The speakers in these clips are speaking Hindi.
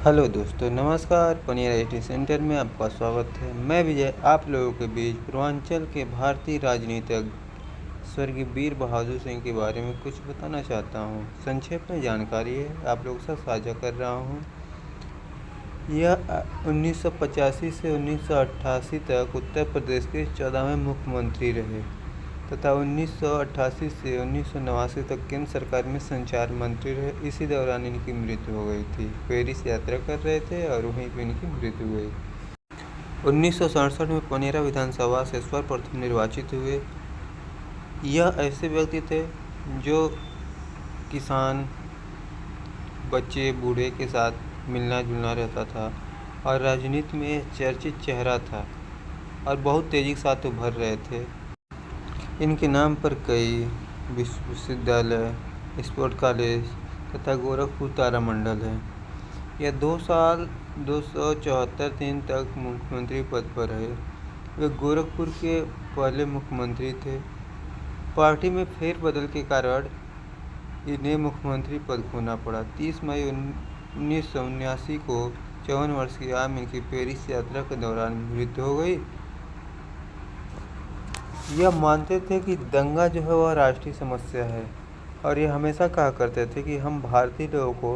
हेलो दोस्तों, नमस्कार। पनियर आईटी सेंटर में आपका स्वागत है। मैं विजय आप लोगों के बीच पूर्वांचल के भारतीय राजनीतिज्ञ स्वर्गीय वीर बहादुर सिंह के बारे में कुछ बताना चाहता हूं। संक्षेप में जानकारी है आप लोगों के साथ साझा कर रहा हूं। यह 1985 से 1988 तक उत्तर प्रदेश के 14वें मुख्यमंत्री रहे तथा 1988 से 1989 तक केंद्र सरकार में संचार मंत्री रहे। इसी दौरान इनकी मृत्यु हो गई थी। पेरिस यात्रा कर रहे थे और वहीं पर इनकी मृत्यु हुई। 1967 में पनेरा विधानसभा से सर्वप्रथम निर्वाचित हुए। यह ऐसे व्यक्ति थे जो किसान, बच्चे, बूढ़े के साथ मिलना जुलना रहता था और राजनीति में चर्चित चेहरा था और बहुत तेज़ी के साथ उभर रहे थे। इनके नाम पर कई विश्वविद्यालय, स्पोर्ट कॉलेज तथा गोरखपुर तारामंडल है। यह 2 साल 274 दिन तक मुख्यमंत्री पद पर रहे। वे गोरखपुर के पहले मुख्यमंत्री थे। पार्टी में फेरबदल के कारण इन्हें मुख्यमंत्री पद खोना पड़ा। 30 मई 1979 को 54 वर्ष की आयु में इनकी पेरिस यात्रा के दौरान मृत्यु हो गई। यह मानते थे कि दंगा जो है वह राष्ट्रीय समस्या है और ये हमेशा कहा करते थे कि हम भारतीय लोगों को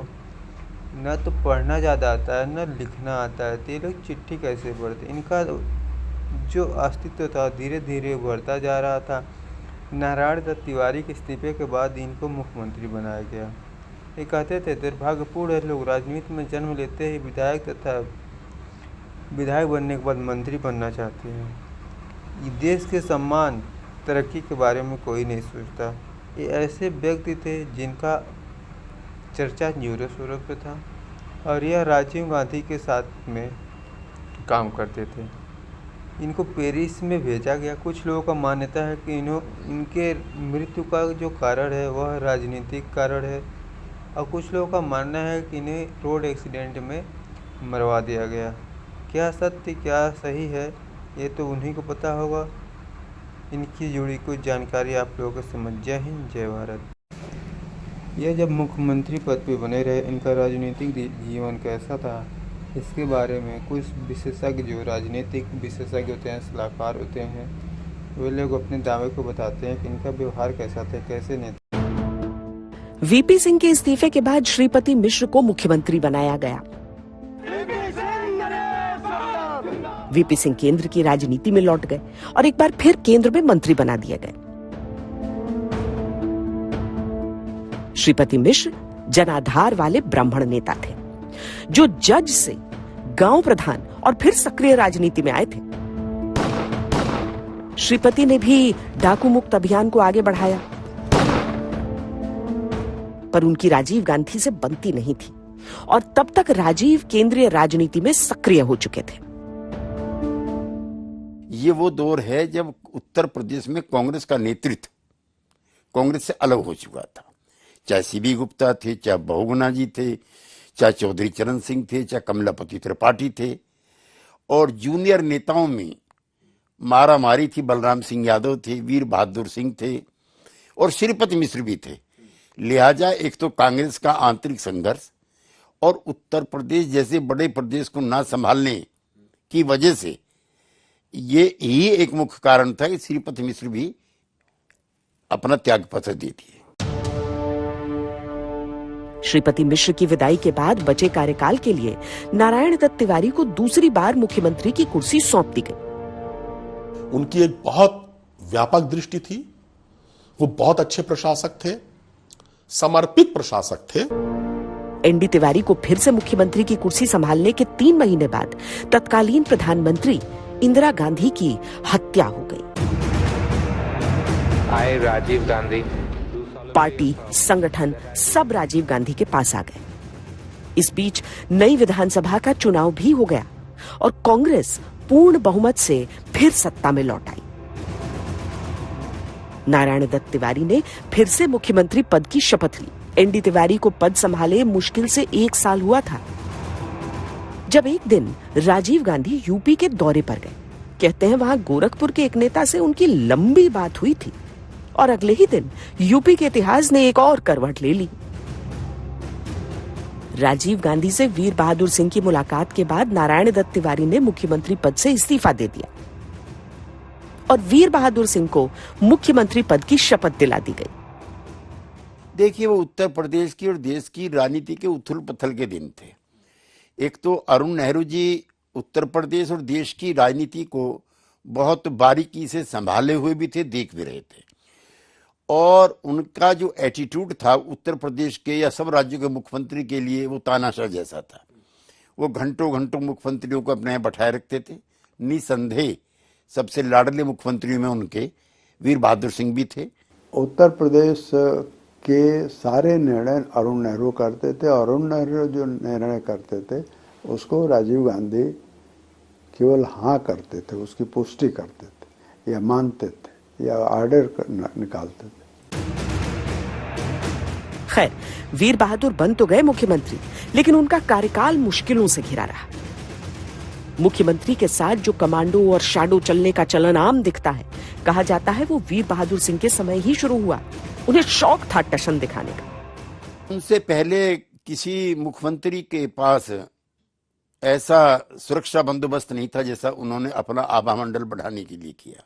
न तो पढ़ना ज़्यादा आता है न लिखना आता है, तो ये लोग चिट्ठी कैसे पढ़ते। इनका जो अस्तित्व था धीरे धीरे उभरता जा रहा था। नारायण दत्त तिवारी के इस्तीफे के बाद इनको मुख्यमंत्री बनाया गया। ये कहते थे दुर्भाग्यपूर्ण है लोग राजनीति में जन्म लेते ही विधायक तथा विधायक बनने के बाद मंत्री बनना चाहते हैं। देश के सम्मान तरक्की के बारे में कोई नहीं सोचता। ये ऐसे व्यक्ति थे जिनका चर्चा जोरों शोरों पे था और यह राजीव गांधी के साथ में काम करते थे। इनको पेरिस में भेजा गया। कुछ लोगों का मान्यता है कि इनके मृत्यु का जो कारण है वह राजनीतिक कारण है और कुछ लोगों का मानना है कि इन्हें रोड एक्सीडेंट में मरवा दिया गया। क्या सत्य क्या सही है ये तो उन्हीं को पता होगा। इनकी जुड़ी कुछ जानकारी आप लोगों को समझ। जय हिंद, जय भारत। यह जब मुख्यमंत्री पद पे बने रहे, इनका राजनीतिक जीवन कैसा था इसके बारे में कुछ विशेषज्ञ, जो राजनीतिक विशेषज्ञ होते हैं, सलाहकार होते हैं, वे लोग अपने दावे को बताते हैं कि इनका व्यवहार कैसा था, कैसे नेता। वीपी सिंह के इस्तीफे के बाद श्रीपति मिश्र को मुख्यमंत्री बनाया गया। वीपी सिंह केंद्र की राजनीति में लौट गए और एक बार फिर केंद्र में मंत्री बना दिए गए। श्रीपति मिश्र जनाधार वाले ब्राह्मण नेता थे जो जज से गांव प्रधान और फिर सक्रिय राजनीति में आए थे। श्रीपति ने भी डाकू मुक्त अभियान को आगे बढ़ाया, पर उनकी राजीव गांधी से बनती नहीं थी और तब तक राजीव केंद्रीय राजनीति में सक्रिय हो चुके थे। ये वो दौर है जब उत्तर प्रदेश में कांग्रेस का नेतृत्व कांग्रेस से अलग हो चुका था। चाहे सीबी गुप्ता थे, चाहे बहुगुणा जी थे, चाहे चौधरी चरण सिंह थे, चाहे कमलापति त्रिपाठी थे और जूनियर नेताओं में मारामारी थी। बलराम सिंह यादव थे, वीर बहादुर सिंह थे और श्रीपति मिश्र भी थे। लिहाजा एक तो कांग्रेस का आंतरिक संघर्ष और उत्तर प्रदेश जैसे बड़े प्रदेश को ना संभालने की वजह से ये ही एक मुख्य कारण था कि श्रीपति मिश्र भी अपना त्याग पत्र दे दिए। श्रीपति मिश्र की विदाई के बाद बचे कार्यकाल के लिए नारायण दत्त तिवारी को दूसरी बार मुख्यमंत्री की कुर्सी सौंप दी गई। उनकी एक बहुत व्यापक दृष्टि थी। वो बहुत अच्छे प्रशासक थे, समर्पित प्रशासक थे। एनडी तिवारी को फिर से मुख्यमंत्री की कुर्सी संभालने के 3 महीने बाद तत्कालीन प्रधानमंत्री इंदिरा गांधी की हत्या हो गई। आए राजीव गांधी। पार्टी, संगठन सब राजीव गांधी के पास आ गए। इस बीच नई विधानसभा का चुनाव भी हो गया और कांग्रेस पूर्ण बहुमत से फिर सत्ता में लौट आई। नारायण दत्त तिवारी ने फिर से मुख्यमंत्री पद की शपथ ली। एनडी तिवारी को पद संभाले मुश्किल से 1 साल हुआ था जब एक दिन राजीव गांधी यूपी के दौरे पर गए। कहते हैं वहां गोरखपुर के एक नेता से उनकी लंबी बात हुई थी और अगले ही दिन यूपी के इतिहास ने एक और करवट ले ली। राजीव गांधी से वीर बहादुर सिंह की मुलाकात के बाद नारायण दत्त तिवारी ने मुख्यमंत्री पद से इस्तीफा दे दिया और वीर बहादुर सिंह को मुख्यमंत्री पद की शपथ दिला दी गई। देखिए, वो उत्तर प्रदेश की और देश की राजनीति के उथल पुथल के दिन थे। एक तो अरुण नेहरू जी उत्तर प्रदेश और देश की राजनीति को बहुत बारीकी से संभाले हुए भी थे, देख भी रहे थे, और उनका जो एटीट्यूड था उत्तर प्रदेश के या सब राज्यों के मुख्यमंत्री के लिए वो तानाशाह जैसा था। वो घंटों घंटों मुख्यमंत्रियों को अपने यहाँ बैठाए रखते थे। निसंदेह सबसे लाडले मुख्यमंत्रियों में उनके वीर बहादुर सिंह भी थे। उत्तर प्रदेश के सारे निर्णय अरुण नेहरू करते थे। अरुण नेहरू जो निर्णय करते थे उसको राजीव गांधी केवल हाँ करते थे, उसकी पुष्टि करते थे या मानते थे या ऑर्डर निकालते थे। खैर, वीर बहादुर बन तो गए मुख्यमंत्री, लेकिन उनका कार्यकाल मुश्किलों से घिरा रहा। मुख्यमंत्री के साथ जो कमांडो और शैडो चलने का चलन आम दिखता है, कहा जाता है वो वीर बहादुर सिंह के समय ही शुरू हुआ। उन्हें शौक था टशन दिखाने का। उनसे पहले किसी मुख्यमंत्री के पास ऐसा सुरक्षा बंदोबस्त नहीं था जैसा उन्होंने अपना आभा मंडल बढ़ाने के लिए किया।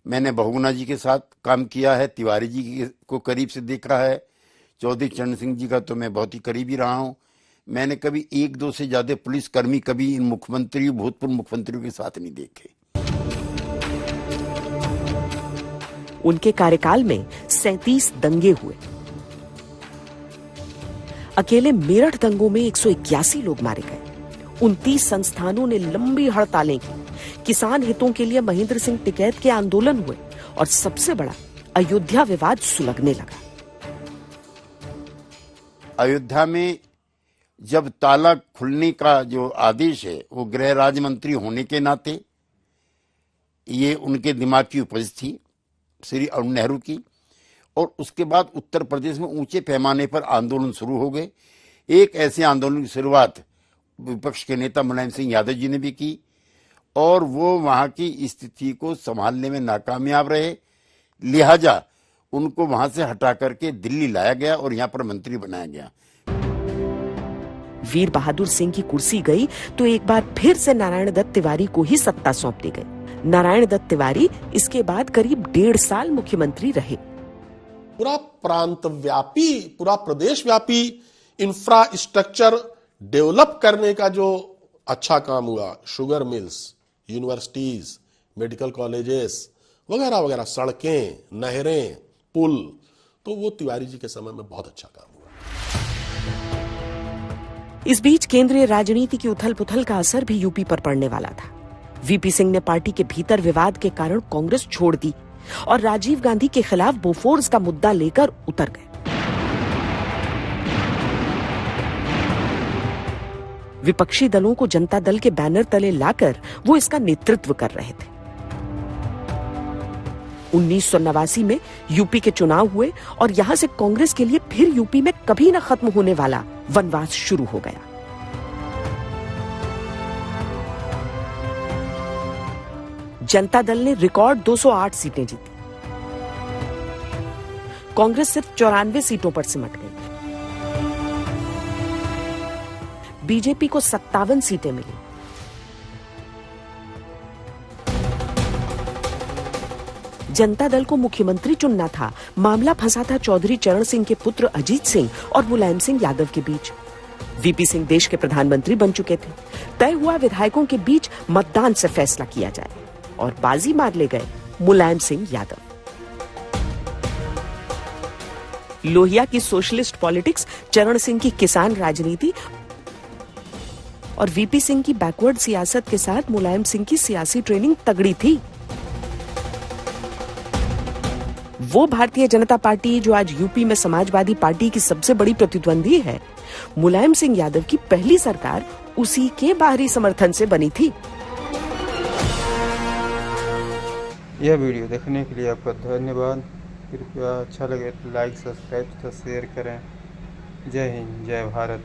मैंने बहुगुणा जी के साथ काम किया है, तिवारी जी को करीब से देखा है, चौधरी चरण सिंह जी का तो मैं बहुत ही करीबी रहा हूं। मैंने कभी एक दो से ज्यादा पुलिसकर्मी कभी इन मुख्यमंत्रियों, भूतपूर्व मुख्यमंत्रियों के साथ नहीं देखे। उनके कार्यकाल में 37 दंगे हुए। अकेले मेरठ दंगों में 181 लोग मारे गए। 29 संस्थानों ने लंबी हड़तालें की। किसान हितों के लिए महेंद्र सिंह टिकैत के आंदोलन हुए और सबसे बड़ा अयोध्या विवाद सुलगने लगा। अयोध्या में जब ताला खुलने का जो आदेश है वो गृह राज्य मंत्री होने के नाते ये उनके दिमाग की उपज थी, श्री अरुण नेहरू की। और उसके बाद उत्तर प्रदेश में ऊंचे पैमाने पर आंदोलन शुरू हो गए। एक ऐसे आंदोलन की शुरुआत विपक्ष के नेता मुलायम सिंह यादव जी ने भी की और वो वहां की स्थिति को संभालने में नाकामयाब रहे। लिहाजा उनको वहां से हटा करके दिल्ली लाया गया और यहाँ पर मंत्री बनाया गया। वीर बहादुर सिंह की कुर्सी गई तो एक बार फिर से नारायण दत्त तिवारी को ही सत्ता सौंप दी गई। नारायण दत्त तिवारी इसके बाद करीब 1.5 साल मुख्यमंत्री रहे। पूरा प्रांत व्यापी, पूरा प्रदेश व्यापी इंफ्रास्ट्रक्चर डेवलप करने का जो अच्छा काम हुआ, sugar mills, universities, medical colleges वगैरह वगैरह, सड़कें, नहरें, पुल, तो वो तिवारी जी के समय में बहुत अच्छा काम हुआ। इस बीच केंद्रीय राजनीति की उथल पुथल का असर भी यूपी पर पड़ने वाला था। वीपी सिंह ने पार्टी के भीतर विवाद के कारण कांग्रेस छोड़ दी और राजीव गांधी के खिलाफ बोफोर्स का मुद्दा लेकर उतर गए। विपक्षी दलों को जनता दल के बैनर तले लाकर वो इसका नेतृत्व कर रहे थे। 1989 में यूपी के चुनाव हुए और यहां से कांग्रेस के लिए फिर यूपी में कभी न खत्म होने वाला वनवास शुरू हो गया। जनता दल ने रिकॉर्ड 208 सीटें जीती। कांग्रेस सिर्फ 94 सीटों पर सिमट गई। बीजेपी को 57 सीटें मिली। जनता दल को मुख्यमंत्री चुनना था। मामला फंसा था चौधरी चरण सिंह के पुत्र अजीत सिंह और मुलायम सिंह यादव के बीच। वीपी सिंह देश के प्रधानमंत्री बन चुके थे। तय हुआ विधायकों के बीच मतदान से फैसला किया जाए और बाजी मार ले गए मुलायम सिंह यादव। लोहिया की सोशलिस्ट पॉलिटिक्स, चरण सिंह की किसान राजनीति और वीपी सिंह की बैकवर्ड सियासत के साथ मुलायम सिंह की सियासी ट्रेनिंग तगड़ी थी। वो भारतीय जनता पार्टी जो आज यूपी में समाजवादी पार्टी की सबसे बड़ी प्रतिद्वंदी है, मुलायम सिंह यादव की पहली सरकार उसी के बाहरी समर्थन से बनी थी। यह वीडियो देखने के लिए आपका धन्यवाद। कृपया अच्छा लगे तो लाइक, सब्सक्राइब तथा शेयर करें। जय हिंद, जय भारत।